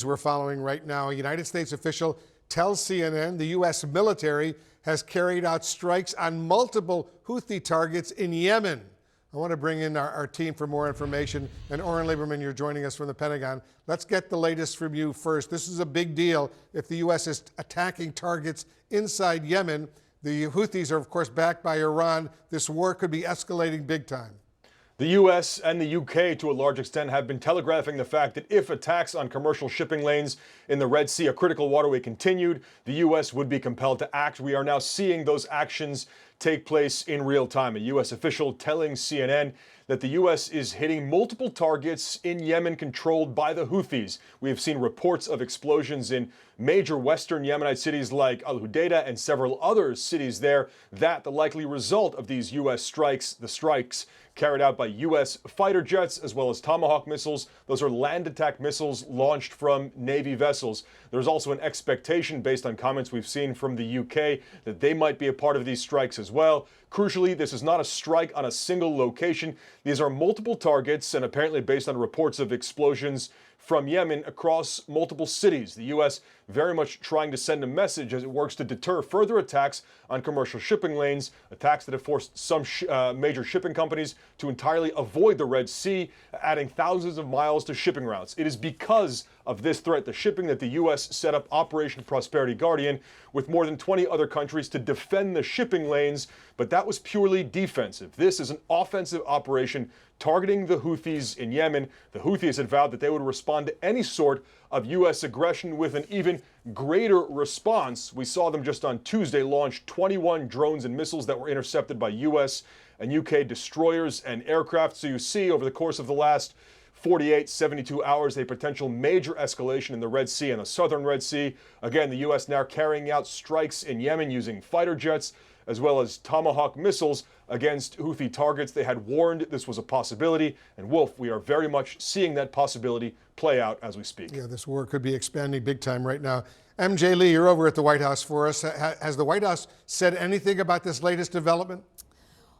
We're following right now. A United States official tells CNN the U.S. military has carried out strikes on multiple Houthi targets in Yemen. I want to bring in our team for more information. And Oren Liebermann, you're joining us from the Pentagon. Let's get the latest from you first. This is a big deal if the U.S. is attacking targets inside Yemen. The Houthis are, of course, backed by Iran. This war could be escalating big time. The U.S. and the U.K., to a large extent, have been telegraphing the fact that if attacks on commercial shipping lanes in the Red Sea, a critical waterway, continued, the U.S. would be compelled to act. We are now seeing those actions take place in real time. A U.S. official telling CNN that the U.S. is hitting multiple targets in Yemen controlled by the Houthis. We have seen reports of explosions in major western Yemenite cities like Al Hudaydah and several other cities there. That the likely result of these U.S. strikes, the strikes carried out by U.S. fighter jets as well as Tomahawk missiles. Those are land attack missiles launched from Navy vessels. There's also an expectation, based on comments we've seen from the U.K., that they might be a part of these strikes as well. Crucially, this is not a strike on a single location. These are multiple targets, and apparently based on reports of explosions from Yemen across multiple cities. The U.S. very much trying to send a message as it works to deter further attacks on commercial shipping lanes, attacks that have forced some major shipping companies to entirely avoid the Red Sea, adding thousands of miles to shipping routes. It is because of this threat to shipping that the U.S. set up Operation Prosperity Guardian with more than 20 other countries to defend the shipping lanes, but that was purely defensive. This is an offensive operation targeting the Houthis in Yemen. The Houthis had vowed that they would respond to any sort of U.S. aggression with an even greater response. We saw them just on Tuesday launch 21 drones and missiles that were intercepted by U.S. and U.K. destroyers and aircraft. So you see over the course of the last 48, 72 hours, a potential major escalation in the Red Sea and the southern Red Sea. Again, the U.S. now carrying out strikes in Yemen using fighter jets as well as Tomahawk missiles against Houthi targets. They had warned this was a possibility. And Wolf, we are very much seeing that possibility play out as we speak. Yeah, this war could be expanding big time right now. MJ Lee, you're over at the White House for us. Has the White House said anything about this latest development?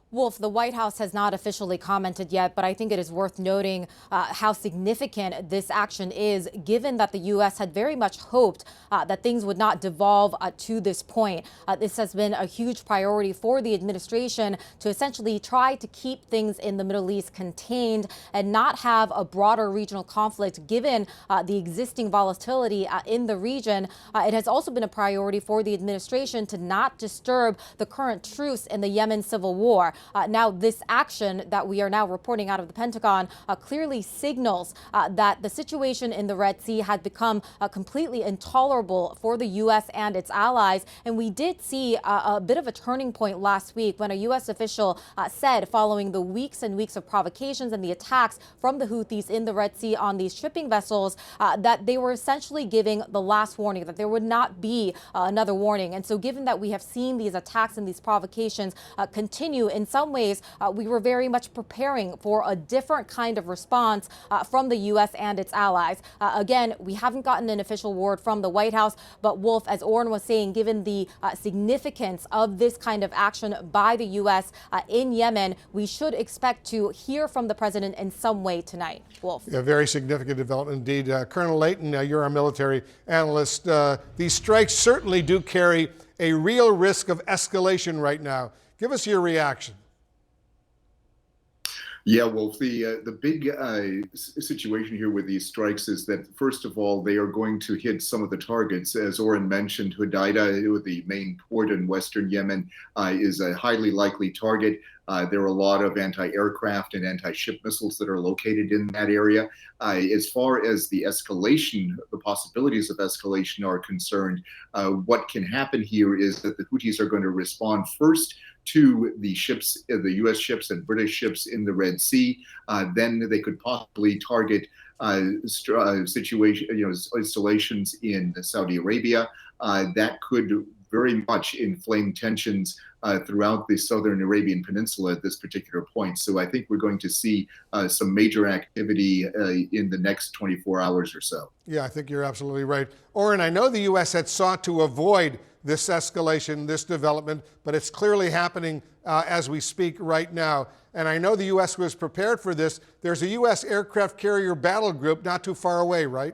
Wolf, the White House has not officially commented yet, but I think it is worth noting how significant this action is, given that the U.S. had very much hoped that things would not devolve to this point. This has been a huge priority for the administration to essentially try to keep things in the Middle East contained and not have a broader regional conflict, given the existing volatility in the region. It has also been a priority for the administration to not disturb the current truce in the Yemen civil war. Now, this action that we are now reporting out of the Pentagon clearly signals that the situation in the Red Sea had become completely intolerable for the U.S. and its allies. And we did see a bit of a turning point last week when a U.S. official said, following the weeks and weeks of provocations and the attacks from the Houthis in the Red Sea on these shipping vessels, that they were essentially giving the last warning, that there would not be another warning. And so given that we have seen these attacks and these provocations continue, in some ways, we were very much preparing for a different kind of response from the U.S. and its allies. Again, we haven't gotten an official word from the White House, but Wolf, as Oren was saying, given the significance of this kind of action by the U.S. In Yemen, we should expect to hear from the president in some way tonight. Wolf. Yeah, very significant development indeed. Colonel Leighton, you're our military analyst. These strikes certainly do carry a real risk of escalation right now. Give us your reaction. Yeah, well, the big situation here with these strikes is that, first of all, they are going to hit some of the targets. As Oren mentioned, Hudaydah, the main port in western Yemen, is a highly likely target. There are a lot of anti-aircraft and anti-ship missiles that are located in that area. As far as the escalation, the possibilities of escalation are concerned, what can happen here is that the Houthis are going to respond first to the ships, the U.S. ships and British ships in the Red Sea. Then they could possibly target installations in Saudi Arabia. That could very much inflame tensions throughout the southern Arabian Peninsula at this particular point. So I think we're going to see some major activity in the next 24 hours or so. Yeah, I think you're absolutely right. Oren, I know the U.S. had sought to avoid this escalation, this development, but it's clearly happening as we speak right now. And I know the U.S. was prepared for this. There's a U.S. aircraft carrier battle group not too far away, right?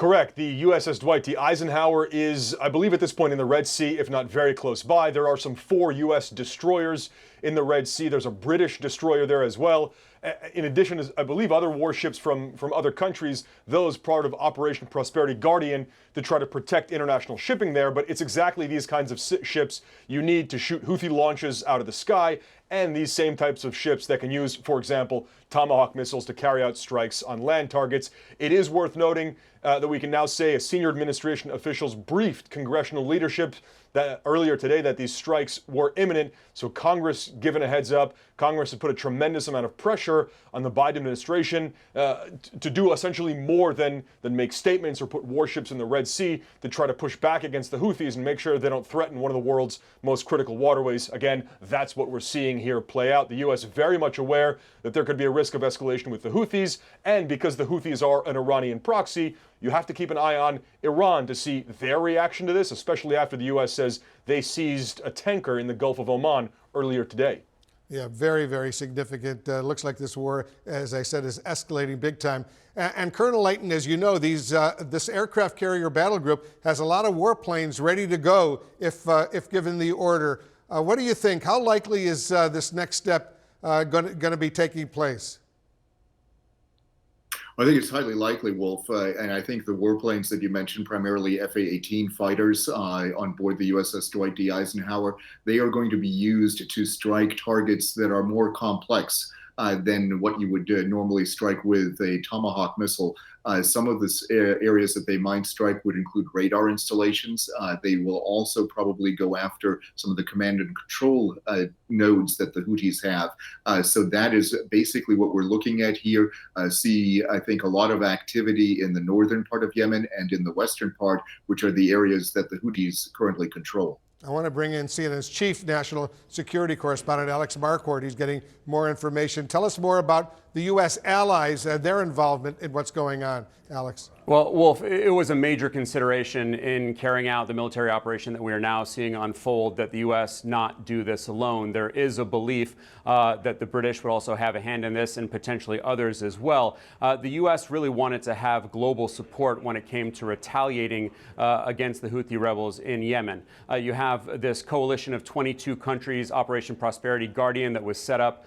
Correct. The USS Dwight D. Eisenhower is, I believe, at this point in the Red Sea, if not very close by. There are some 4 U.S. destroyers in the Red Sea. There's a British destroyer there as well. In addition, I believe, other warships from other countries, those part of Operation Prosperity Guardian, to try to protect international shipping there. But it's exactly these kinds of ships you need to shoot Houthi launches out of the sky, and these same types of ships that can use, for example, Tomahawk missiles to carry out strikes on land targets. It is worth noting that we can now say senior administration officials briefed congressional leadership that earlier today that these strikes were imminent. So Congress given a heads up. Congress has put a tremendous amount of pressure on the Biden administration to do essentially more than make statements or put warships in the Red Sea to try to push back against the Houthis and make sure they don't threaten one of the world's most critical waterways. Again, that's what we're seeing here play out. The U.S. very much aware that there could be a risk of escalation with the Houthis, and because the Houthis are an Iranian proxy, you have to keep an eye on Iran to see their reaction to this, especially after the U.S. says they seized a tanker in the Gulf of Oman earlier today. Yeah, very, very significant. Looks like this war, as I said, is escalating big time. And Colonel Layton, as you know, this aircraft carrier battle group has a lot of warplanes ready to go if given the order. What do you think? How likely is this next step going to be taking place? I think it's highly likely, Wolf, and I think the warplanes that you mentioned, primarily FA-18 fighters on board the USS Dwight D. Eisenhower, they are going to be used to strike targets that are more complex than what you would normally strike with a Tomahawk missile. Some of the areas that they might strike would include radar installations. They will also probably go after some of the command and control nodes that the Houthis have. So that is basically what we're looking at here. I think, a lot of activity in the northern part of Yemen and in the western part, which are the areas that the Houthis currently control. I want to bring in CNN's chief national security correspondent, Alex Marquardt. He's getting more information. Tell us more about the U.S. allies and their involvement in what's going on, Alex. Well, Wolf, it was a major consideration in carrying out the military operation that we are now seeing unfold that the U.S. not do this alone. There is a belief that the British would also have a hand in this and potentially others as well. The U.S. really wanted to have global support when it came to retaliating against the Houthi rebels in Yemen. You have this coalition of 22 countries, Operation Prosperity Guardian, that was set up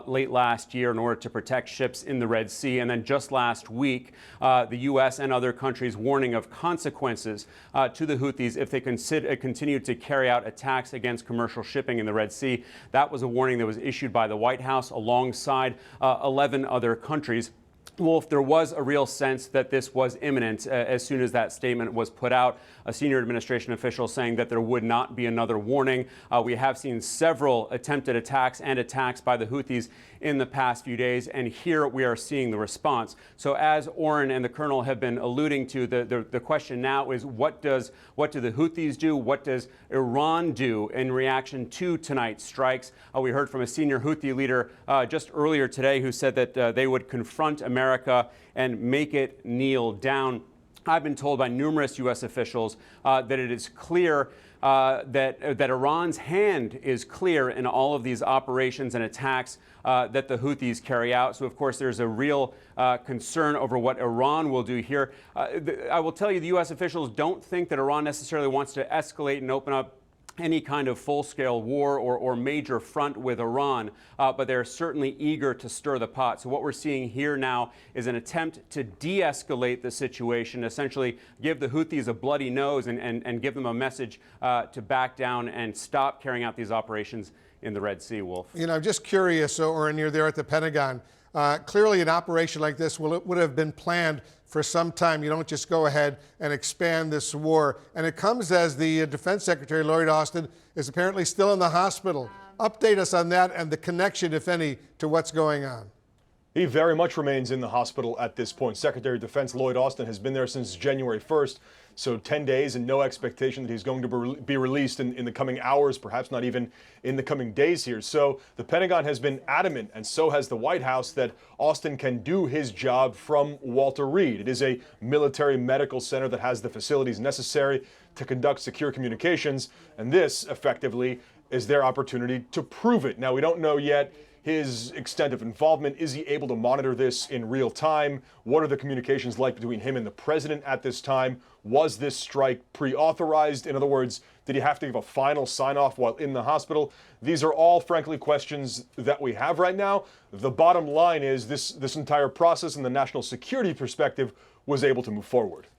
late last year in order to protect ships in the Red Sea. And then just last week, the U.S. and other countries warning of consequences to the Houthis if they continue to carry out attacks against commercial shipping in the Red Sea. That was a warning that was issued by the White House alongside 11 other countries. Wolf, there was a real sense that this was imminent as soon as that statement was put out. A senior administration official saying that there would not be another warning. We have seen several attempted attacks and attacks by the Houthis in the past few days, and here we are seeing the response. So as Oren and the Colonel have been alluding to, the question now is what do the Houthis do? What does Iran do in reaction to tonight's strikes? We heard from a senior Houthi leader just earlier today who said that they would confront America and make it kneel down. I've been told by numerous U.S. officials that it is clear that Iran's hand is clear in all of these operations and attacks that the Houthis carry out. So, of course, there's a real concern over what Iran will do here. I will tell you, the U.S. officials don't think that Iran necessarily wants to escalate and open up any kind of full-scale war or major front with Iran, but they're certainly eager to stir the pot. So what we're seeing here now is an attempt to de-escalate the situation, essentially give the Houthis a bloody nose and give them a message to back down and stop carrying out these operations in the Red Sea, Wolf. You know, I'm just curious, Oren, you're there at the Pentagon. Clearly an operation like this would have been planned for some time. You don't just go ahead and expand this war. And it comes as the Defense Secretary, Lloyd Austin, is apparently still in the hospital. Update us on that and the connection, if any, to what's going on. He very much remains in the hospital at this point. Secretary of Defense Lloyd Austin has been there since January 1st. So 10 days and no expectation that he's going to be released in the coming hours, perhaps not even in the coming days here. So the Pentagon has been adamant, and so has the White House, that Austin can do his job from Walter Reed. It is a military medical center that has the facilities necessary to conduct secure communications, and this effectively is their opportunity to prove it. Now, we don't know yet his extent of involvement? Is he able to monitor this in real time? What are the communications like between him and the president at this time? Was this strike pre-authorized? In other words, did he have to give a final sign-off while in the hospital? These are all, frankly, questions that we have right now. The bottom line is this entire process, and the national security perspective, was able to move forward.